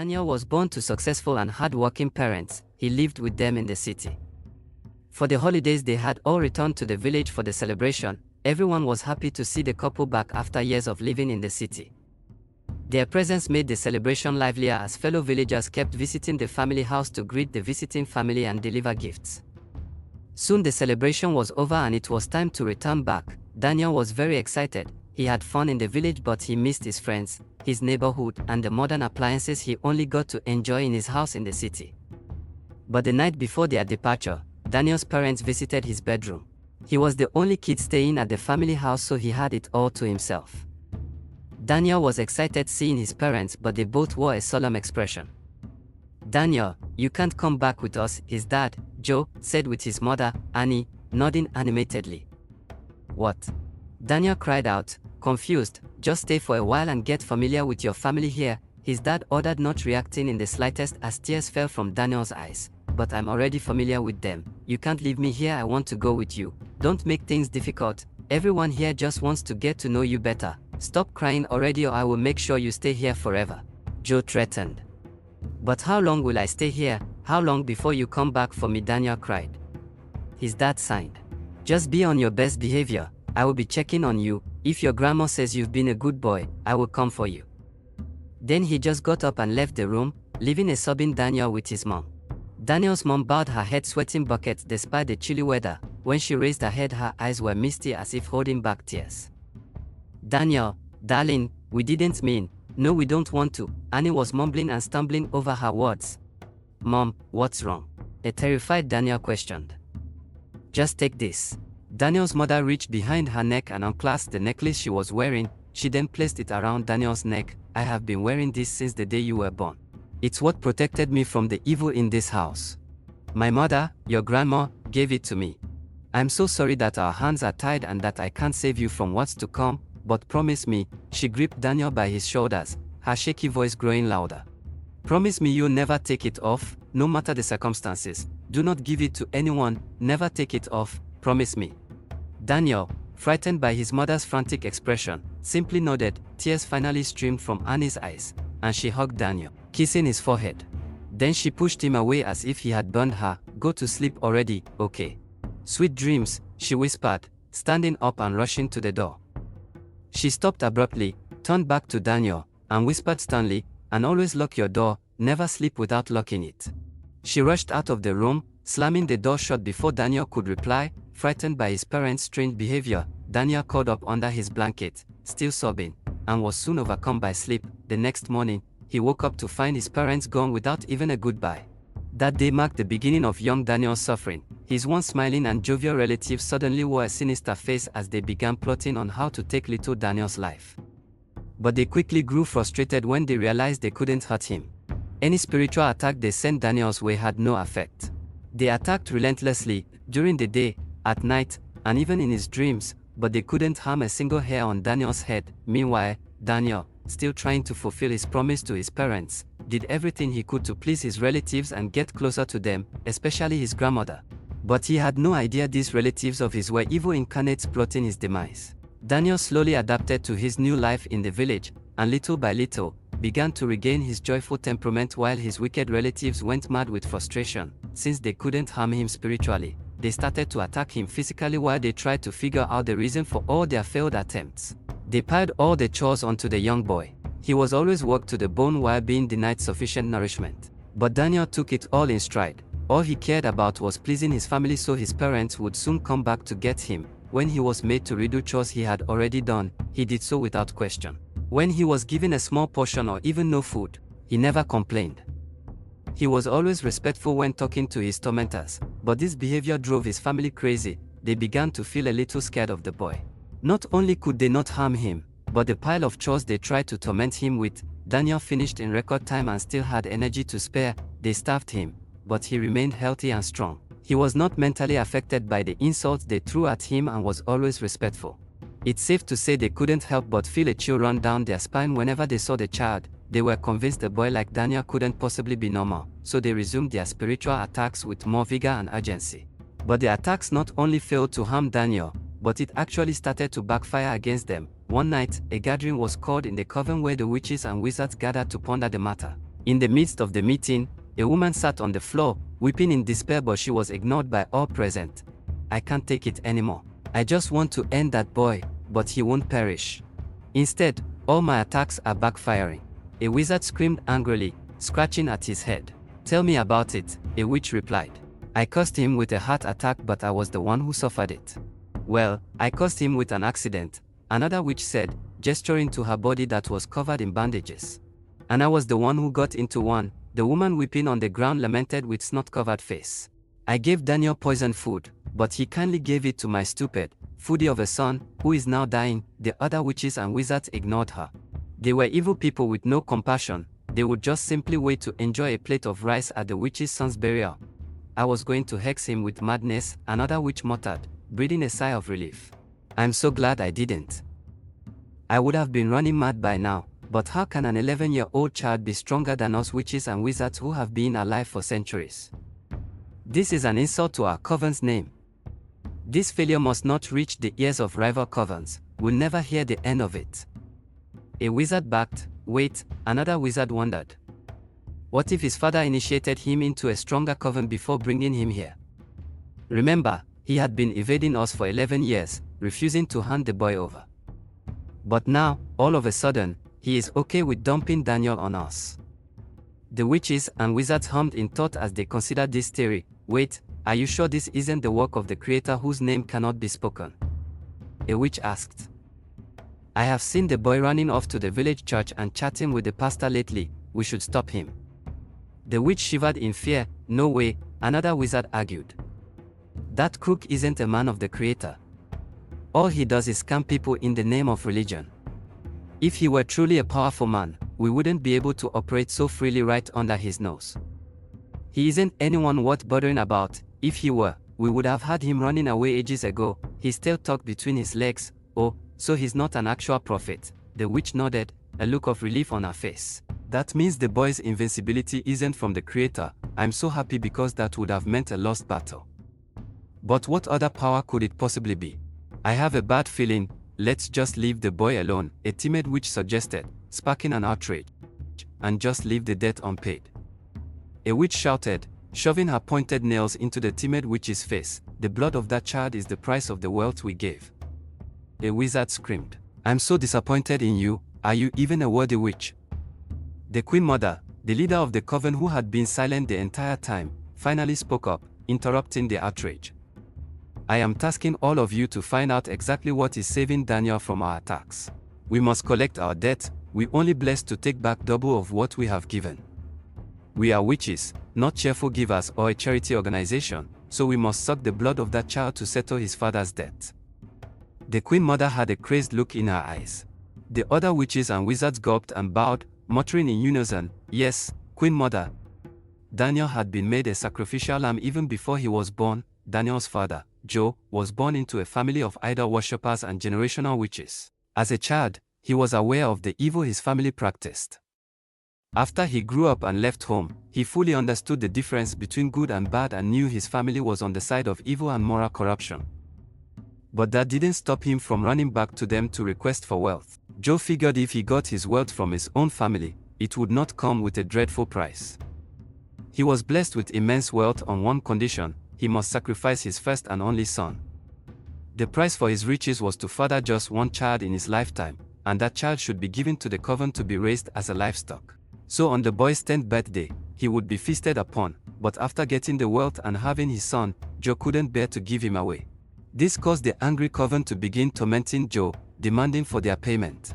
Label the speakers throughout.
Speaker 1: Daniel was born to successful and hard-working parents. He lived with them in the city. For the holidays, they had all returned to the village for the celebration. Everyone was happy to see the couple back after years of living in the city. Their presence made the celebration livelier as fellow villagers kept visiting the family house to greet the visiting family and deliver gifts. Soon the celebration was over and it was time to return back. Daniel was very excited. He had fun in the village, but he missed his friends, his neighborhood, and the modern appliances he only got to enjoy in his house in the city. But the night before their departure, Daniel's parents visited his bedroom. He was the only kid staying at the family house, so he had it all to himself. Daniel was excited seeing his parents, but they both wore a solemn expression. "Daniel, you can't come back with us," his dad, Joe, said with his mother, Annie, nodding animatedly. "What?" Daniel cried out, confused. "Just stay for a while and get familiar with your family here," his dad ordered, not reacting in the slightest as tears fell from Daniel's eyes. "But I'm already familiar with them. You can't leave me here. I want to go with you. Don't make things difficult. Everyone here just wants to get to know you better. Stop crying already or I will make sure you stay here forever," Joe threatened. "But how long will I stay here? How long before you come back for me?" Daniel cried. His dad sighed. "Just be on your best behavior. I will be checking on you. If your grandma says you've been a good boy, I will come for you." Then he just got up and left the room, leaving a sobbing Daniel with his mom. Daniel's mom bowed her head, sweating buckets despite the chilly weather. When she raised her head, her eyes were misty as if holding back tears. "Daniel, darling, we didn't mean. No, we don't want to," Annie was mumbling and stumbling over her words. "Mom, what's wrong?" a terrified Daniel questioned. "Just take this." Daniel's mother reached behind her neck and unclasped the necklace she was wearing. She then placed it around Daniel's neck. "I have been wearing this since the day you were born. It's what protected me from the evil in this house. My mother, your grandma, gave it to me. I'm so sorry that our hands are tied and that I can't save you from what's to come, but promise me." She gripped Daniel by his shoulders, her shaky voice growing louder. "Promise me you'll never take it off, no matter the circumstances. Do not give it to anyone, never take it off, promise me." Daniel, frightened by his mother's frantic expression, simply nodded. Tears finally streamed from Annie's eyes, and she hugged Daniel, kissing his forehead. Then she pushed him away as if he had burned her. "Go to sleep already, okay? Sweet dreams," she whispered, standing up and rushing to the door. She stopped abruptly, turned back to Daniel, and whispered sternly, "And always lock your door, never sleep without locking it." She rushed out of the room, slamming the door shut before Daniel could reply. Frightened by his parents' strange behavior, Daniel curled up under his blanket, still sobbing, and was soon overcome by sleep. The next morning, he woke up to find his parents gone without even a goodbye. That day marked the beginning of young Daniel's suffering. His once smiling and jovial relatives suddenly wore a sinister face as they began plotting on how to take little Daniel's life. But they quickly grew frustrated when they realized they couldn't hurt him. Any spiritual attack they sent Daniel's way had no effect. They attacked relentlessly, during the day, at night, and even in his dreams, but they couldn't harm a single hair on Daniel's head. Meanwhile, Daniel, still trying to fulfill his promise to his parents, did everything he could to please his relatives and get closer to them, especially his grandmother. But he had no idea these relatives of his were evil incarnates plotting his demise. Daniel slowly adapted to his new life in the village, and little by little, began to regain his joyful temperament while his wicked relatives went mad with frustration. Since they couldn't harm him spiritually, they started to attack him physically while they tried to figure out the reason for all their failed attempts. They piled all the chores onto the young boy. He was always worked to the bone while being denied sufficient nourishment. But Daniel took it all in stride. All he cared about was pleasing his family, so his parents would soon come back to get him. When he was made to redo chores he had already done, he did so without question. When he was given a small portion or even no food, he never complained. He was always respectful when talking to his tormentors, but this behavior drove his family crazy. They began to feel a little scared of the boy. Not only could they not harm him, but the pile of chores they tried to torment him with, Daniel finished in record time and still had energy to spare. They starved him, but he remained healthy and strong. He was not mentally affected by the insults they threw at him and was always respectful. It's safe to say they couldn't help but feel a chill run down their spine whenever they saw the child. They were convinced a boy like Daniel couldn't possibly be normal, so they resumed their spiritual attacks with more vigor and urgency. But the attacks not only failed to harm Daniel, but it actually started to backfire against them. One night, a gathering was called in the coven where the witches and wizards gathered to ponder the matter. In the midst of the meeting, a woman sat on the floor, weeping in despair, but she was ignored by all present. I can't take it anymore. I just want to end that boy, but he won't perish. Instead, all my attacks are backfiring. A wizard screamed angrily, scratching at his head. Tell me about it, a witch replied. I cursed him with a heart attack, but I was the one who suffered it. Well, I cursed him with an accident, another witch said, gesturing to her body that was covered in bandages. And I was the one who got into one, the woman weeping on the ground lamented with snot-covered face. I gave Daniel poisoned food, but he kindly gave it to my stupid, foodie of a son, who is now dying. The other witches and wizards ignored her. They were evil people with no compassion. They would just simply wait to enjoy a plate of rice at the witch's son's burial. I was going to hex him with madness, another witch muttered, breathing a sigh of relief. I'm so glad I didn't. I would have been running mad by now, but how can an 11-year-old child be stronger than us witches and wizards who have been alive for centuries? This is an insult to our coven's name. This failure must not reach the ears of rival covens. We'll never hear the end of it. A wizard barked. Wait, another wizard wondered. What if his father initiated him into a stronger coven before bringing him here? Remember, he had been evading us for 11 years, refusing to hand the boy over. But now, all of a sudden, he is okay with dumping Daniel on us. The witches and wizards hummed in thought as they considered this theory. Wait, are you sure this isn't the work of the creator whose name cannot be spoken? A witch asked. I have seen the boy running off to the village church and chatting with the pastor lately. We should stop him. The witch shivered in fear. No way, another wizard argued. That crook isn't a man of the creator. All he does is scam people in the name of religion. If he were truly a powerful man, we wouldn't be able to operate so freely right under his nose. He isn't anyone worth bothering about. If he were, we would have had him running away ages ago. His tail tucked between his legs. Oh, so he's not an actual prophet. The witch nodded, a look of relief on her face. That means the boy's invincibility isn't from the creator. I'm so happy because that would have meant a lost battle. But what other power could it possibly be? I have a bad feeling. Let's just leave the boy alone, a timid witch suggested, sparking an outrage. And just leave the debt unpaid. A witch shouted, shoving her pointed nails into the timid witch's face. The blood of that child is the price of the wealth we gave. A wizard screamed. I'm so disappointed in you. Are you even a worthy witch? The Queen Mother, the leader of the coven who had been silent the entire time, finally spoke up, interrupting the outrage. I am tasking all of you to find out exactly what is saving Daniel from our attacks. We must collect our debt. We only blessed to take back double of what we have given. We are witches, not cheerful givers or a charity organization, so we must suck the blood of that child to settle his father's debt. The Queen Mother had a crazed look in her eyes. The other witches and wizards gulped and bowed, muttering in unison, yes, Queen Mother. Daniel had been made a sacrificial lamb even before he was born. Daniel's father, Joe, was born into a family of idol worshippers and generational witches. As a child, he was aware of the evil his family practiced. After he grew up and left home, he fully understood the difference between good and bad and knew his family was on the side of evil and moral corruption. But that didn't stop him from running back to them to request for wealth. Joe figured if he got his wealth from his own family, it would not come with a dreadful price. He was blessed with immense wealth on one condition: he must sacrifice his first and only son. The price for his riches was to father just one child in his lifetime, and that child should be given to the coven to be raised as a livestock. So on the boy's 10th birthday, he would be feasted upon, but after getting the wealth and having his son, Joe couldn't bear to give him away. This caused the angry coven to begin tormenting Joe, demanding for their payment.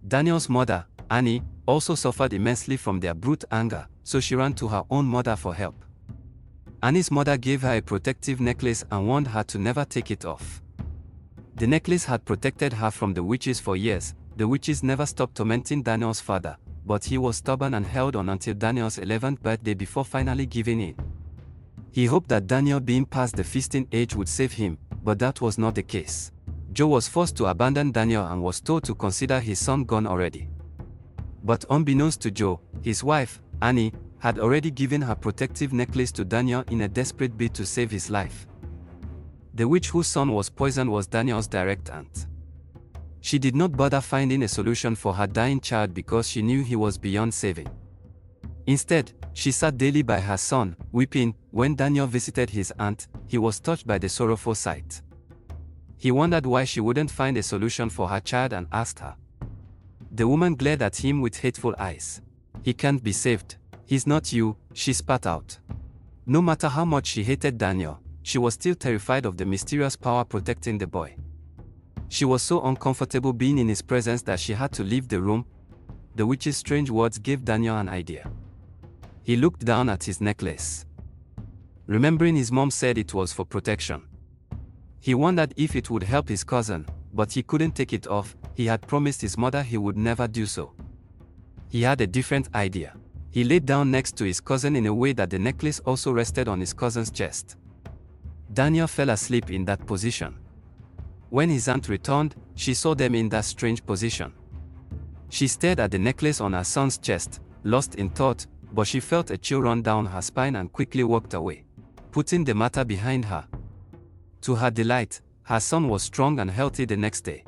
Speaker 1: Daniel's mother, Annie, also suffered immensely from their brute anger, so she ran to her own mother for help. Annie's mother gave her a protective necklace and warned her to never take it off. The necklace had protected her from the witches for years. The witches never stopped tormenting Daniel's father, but he was stubborn and held on until Daniel's 11th birthday before finally giving in. He hoped that Daniel being past the feasting age would save him, but that was not the case. Joe was forced to abandon Daniel and was told to consider his son gone already. But unbeknownst to Joe, his wife, Annie, had already given her protective necklace to Daniel in a desperate bid to save his life. The witch whose son was poisoned was Daniel's direct aunt. She did not bother finding a solution for her dying child because she knew he was beyond saving.
Speaker 2: Instead, she sat daily by her son, weeping. When Daniel visited his aunt, he was touched by the sorrowful sight. He wondered why she wouldn't find a solution for her child and asked her. The woman glared at him with hateful eyes. "He can't be saved. He's not you," she spat out. No matter how much she hated Daniel, she was still terrified of the mysterious power protecting the boy. She was so uncomfortable being in his presence that she had to leave the room. The witch's strange words gave Daniel an idea. He looked down at his necklace. Remembering his mom said it was for protection. He wondered if it would help his cousin, but he couldn't take it off. He had promised his mother he would never do so. He had a different idea. He laid down next to his cousin in a way that the necklace also rested on his cousin's chest. Daniel fell asleep in that position. When his aunt returned, she saw them in that strange position. She stared at the necklace on her son's chest, lost in thought, but she felt a chill run down her spine and quickly walked away, putting the matter behind her. To her delight, her son was strong and healthy the next day.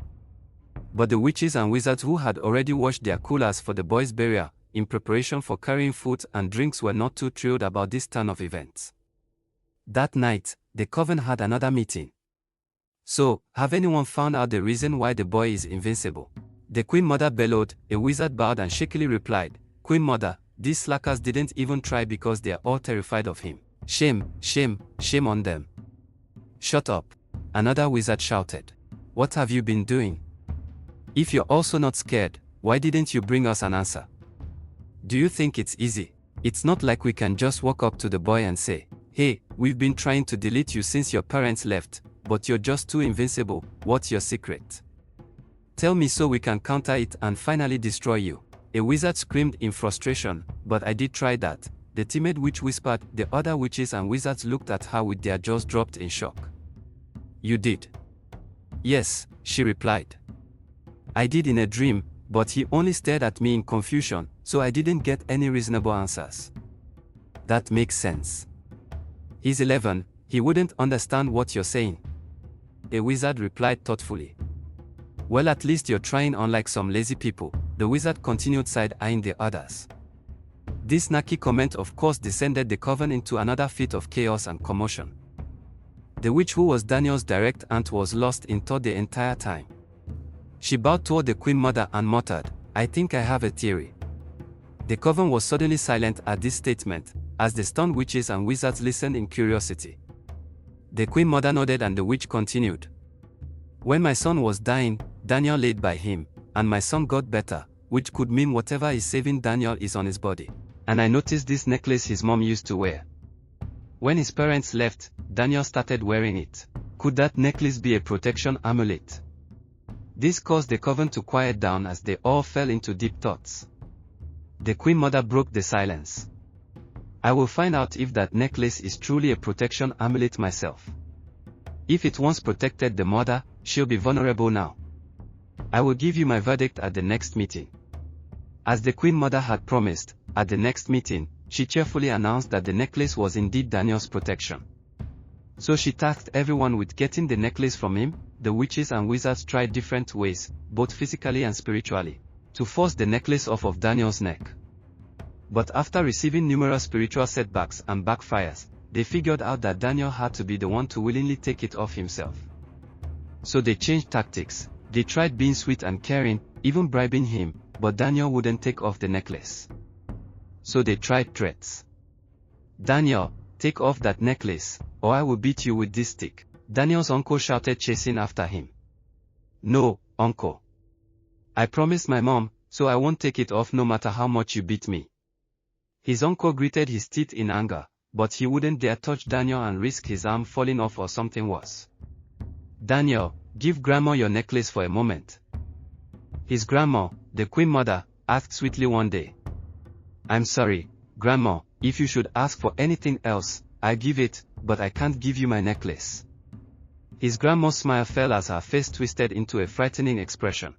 Speaker 2: But the witches and wizards who had already washed their coolers for the boy's burial, in preparation for carrying food and drinks, were not too thrilled about this turn of events. That night, the coven had another meeting. "So, have anyone found out the reason why the boy is invincible?" The Queen Mother bellowed. A wizard bowed and shakily replied, "Queen Mother, these slackers didn't even try because they are all terrified of him. Shame, shame, shame on them." "Shut up," another wizard shouted. "What have you been doing? If you're also not scared, why didn't you bring us an answer? Do you think it's easy? It's not like we can just walk up to the boy and say, 'Hey, we've been trying to delete you since your parents left, but you're just too invincible. What's your secret? Tell me so we can counter it and finally destroy you.'" A wizard screamed in frustration. "But I did try that," the timid witch whispered. The other witches and wizards looked at her with their jaws dropped in shock. "You did?" "Yes," she replied. "I did in a dream, but he only stared at me in confusion, so I didn't get any reasonable answers." "That makes sense. He's 11, he wouldn't understand what you're saying." A wizard replied thoughtfully. "Well, at least you're trying, unlike some lazy people," the wizard continued, side-eyeing the others. This snaky comment of course descended the coven into another fit of chaos and commotion. The witch who was Daniel's direct aunt was lost in thought the entire time. She bowed toward the Queen Mother and muttered, "I think I have a theory." The coven was suddenly silent at this statement, as the stunned witches and wizards listened in curiosity. The Queen Mother nodded and the witch continued. "When my son was dying, Daniel laid by him, and my son got better, which could mean whatever is saving Daniel is on his body. And I noticed this necklace his mom used to wear. When his parents left, Daniel started wearing it. Could that necklace be a protection amulet?" This caused the coven to quiet down as they all fell into deep thoughts. The Queen Mother broke the silence. "I will find out if that necklace is truly a protection amulet myself. If it once protected the mother, she'll be vulnerable now. I will give you my verdict at the next meeting." As the Queen Mother had promised, at the next meeting, she cheerfully announced that the necklace was indeed Daniel's protection. So she tasked everyone with getting the necklace from him. The witches and wizards tried different ways, both physically and spiritually, to force the necklace off of Daniel's neck. But after receiving numerous spiritual setbacks and backfires, they figured out that Daniel had to be the one to willingly take it off himself. So they changed tactics. They tried being sweet and caring, even bribing him, but Daniel wouldn't take off the necklace. So they tried threats. "Daniel, take off that necklace, or I will beat you with this stick," Daniel's uncle shouted, chasing after him. "No, uncle. I promised my mom, so I won't take it off no matter how much you beat me." His uncle gritted his teeth in anger, but he wouldn't dare touch Daniel and risk his arm falling off or something worse. "Daniel, give Grandma your necklace for a moment." His grandma, the Queen Mother, asked sweetly one day. "I'm sorry, Grandma, if you should ask for anything else, I'll give it, but I can't give you my necklace." His grandma's smile fell as her face twisted into a frightening expression.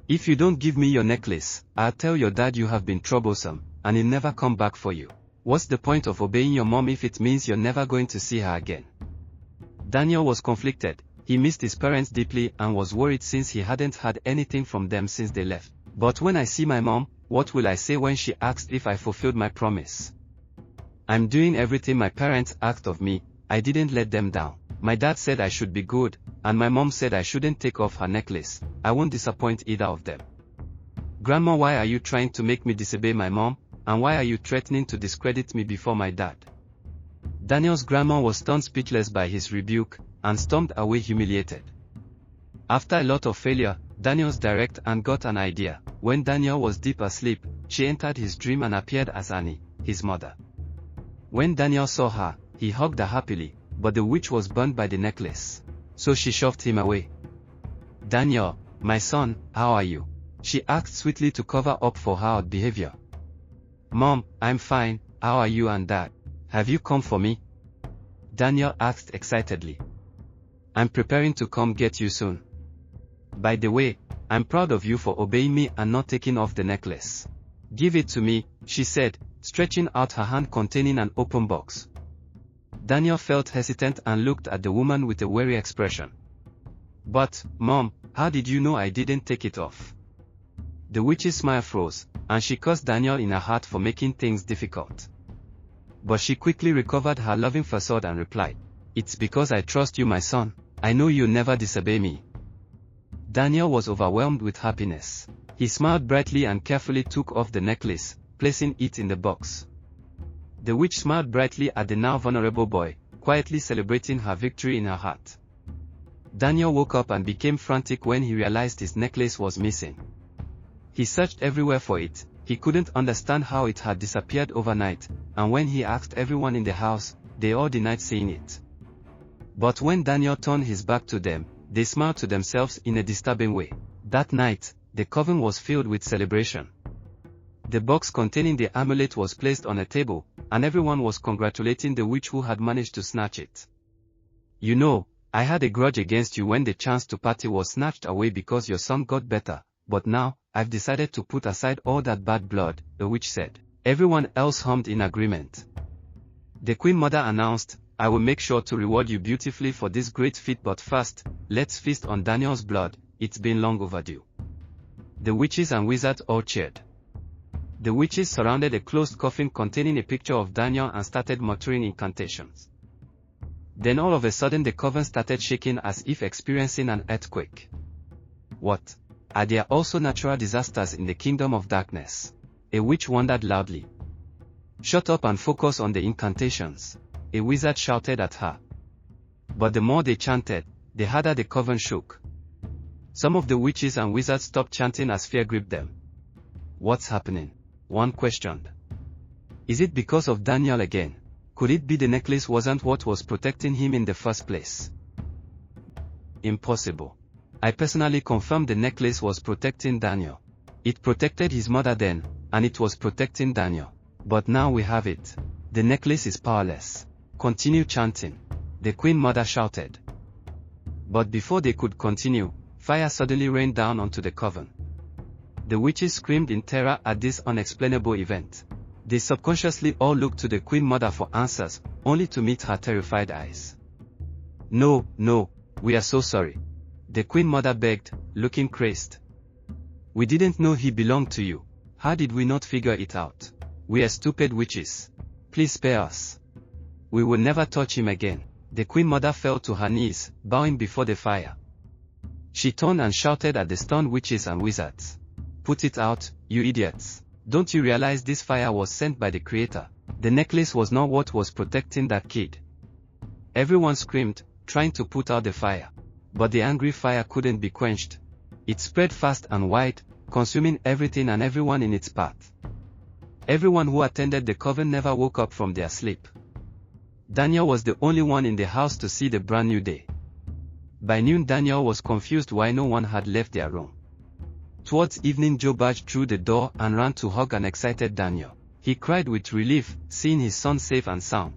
Speaker 2: "If you don't give me your necklace, I'll tell your dad you have been troublesome, and he'll never come back for you. What's the point of obeying your mom if it means you're never going to see her again?" Daniel was conflicted. He missed his parents deeply and was worried since he hadn't had anything from them since they left. "But when I see my mom, What will I say when she asked if I fulfilled my promise? I'm doing everything my parents asked of me. I didn't let them down. My dad said I should be good, and my mom said I shouldn't take off her necklace. I won't disappoint either of them. Grandma, why are you trying to make me disobey my mom? And why are you threatening to discredit me before my dad? Daniel's grandma was stunned speechless by his rebuke, and stormed away humiliated. After a lot of failure, Daniel's direct aunt got an idea. When Daniel was deep asleep, she entered his dream and appeared as Annie, his mother. When Daniel saw her, he hugged her happily, but the witch was burned by the necklace. So she shoved him away. Daniel, my son, how are you? She asked sweetly to cover up for her odd behavior. Mom, I'm fine, how are you and Dad? Have you come for me? Daniel asked excitedly. I'm preparing to come get you soon. By the way, I'm proud of you for obeying me and not taking off the necklace. Give it to me, she said, stretching out her hand containing an open box. Daniel felt hesitant and looked at the woman with a wary expression. But, Mom, how did you know I didn't take it off? The witch's smile froze, and she cursed Daniel in her heart for making things difficult. But she quickly recovered her loving facade and replied, It's because I trust you, my son. I know you'll never disobey me. Daniel was overwhelmed with happiness. He smiled brightly and carefully took off the necklace, placing it in the box. The witch smiled brightly at the now vulnerable boy, quietly celebrating her victory in her heart. Daniel woke up and became frantic when he realized his necklace was missing. He searched everywhere for it. He couldn't understand how it had disappeared overnight, and when he asked everyone in the house, they all denied seeing it. But when Daniel turned his back to them, they smiled to themselves in a disturbing way. That night, the coven was filled with celebration. The box containing the amulet was placed on a table, and everyone was congratulating the witch who had managed to snatch it. You know, I had a grudge against you when the chance to party was snatched away because your son got better, but now, I've decided to put aside all that bad blood, the witch said. Everyone else hummed in agreement. The Queen Mother announced, I will make sure to reward you beautifully for this great feat, but first, let's feast on Daniel's blood, it's been long overdue. The witches and wizards all cheered. The witches surrounded a closed coffin containing a picture of Daniel and started muttering incantations. Then all of a sudden the coven started shaking as if experiencing an earthquake. What? Are there also natural disasters in the kingdom of darkness? A witch wondered loudly. Shut up and focus on the incantations, a wizard shouted at her. But the more they chanted, the harder the coven shook. Some of the witches and wizards stopped chanting as fear gripped them. What's happening? One questioned. Is it because of Daniel again? Could it be the necklace wasn't what was protecting him in the first place? Impossible. I personally confirmed the necklace was protecting Daniel. It protected his mother then, and it was protecting Daniel. But now we have it. The necklace is powerless. Continue chanting, the Queen Mother shouted. But before they could continue, fire suddenly rained down onto the coven. The witches screamed in terror at this unexplainable event. They subconsciously all looked to the Queen Mother for answers, only to meet her terrified eyes. No, we are so sorry. The Queen Mother begged, looking crazed. We didn't know he belonged to you. How did we not figure it out? We are stupid witches. Please spare us. We will never touch him again. The Queen Mother fell to her knees, bowing before the fire. She turned and shouted at the stunned witches and wizards. Put it out, you idiots. Don't you realize this fire was sent by the Creator? The necklace was not what was protecting that kid. Everyone screamed, trying to put out the fire. But the angry fire couldn't be quenched. It spread fast and wide, consuming everything and everyone in its path. Everyone who attended the coven never woke up from their sleep. Daniel was the only one in the house to see the brand new day. By noon Daniel was confused why no one had left their room. Towards evening Joe barged through the door and ran to hug an excited Daniel. He cried with relief, seeing his son safe and sound.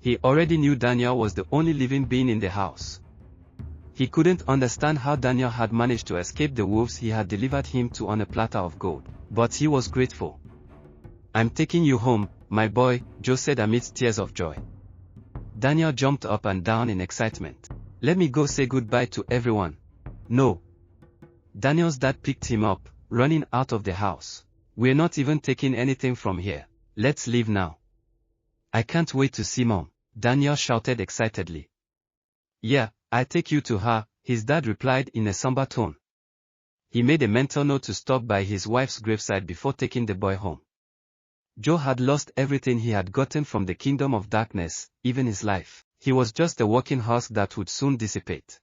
Speaker 2: He already knew Daniel was the only living being in the house. He couldn't understand how Daniel had managed to escape the wolves he had delivered him to on a platter of gold, but he was grateful. I'm taking you home, my boy, Joe said amidst tears of joy. Daniel jumped up and down in excitement. Let me go say goodbye to everyone. No. Daniel's dad picked him up, running out of the house. We're not even taking anything from here. Let's leave now. I can't wait to see Mom, Daniel shouted excitedly. Yeah, I'll take you to her, his dad replied in a somber tone. He made a mental note to stop by his wife's graveside before taking the boy home. Joe had lost everything he had gotten from the kingdom of darkness, even his life. He was just a walking husk that would soon dissipate.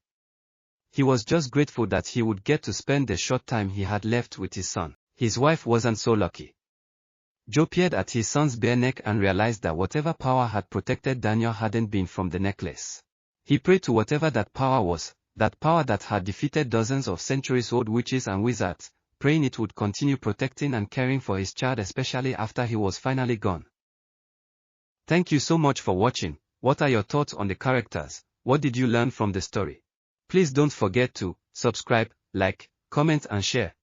Speaker 2: He was just grateful that he would get to spend the short time he had left with his son. His wife wasn't so lucky. Joe peered at his son's bare neck and realized that whatever power had protected Daniel hadn't been from the necklace. He prayed to whatever that power was, that power that had defeated dozens of centuries-old witches and wizards, praying it would continue protecting and caring for his child, especially after he was finally gone. Thank you so much for watching. What are your thoughts on the characters? What did you learn from the story? Please don't forget to subscribe, like, comment and share.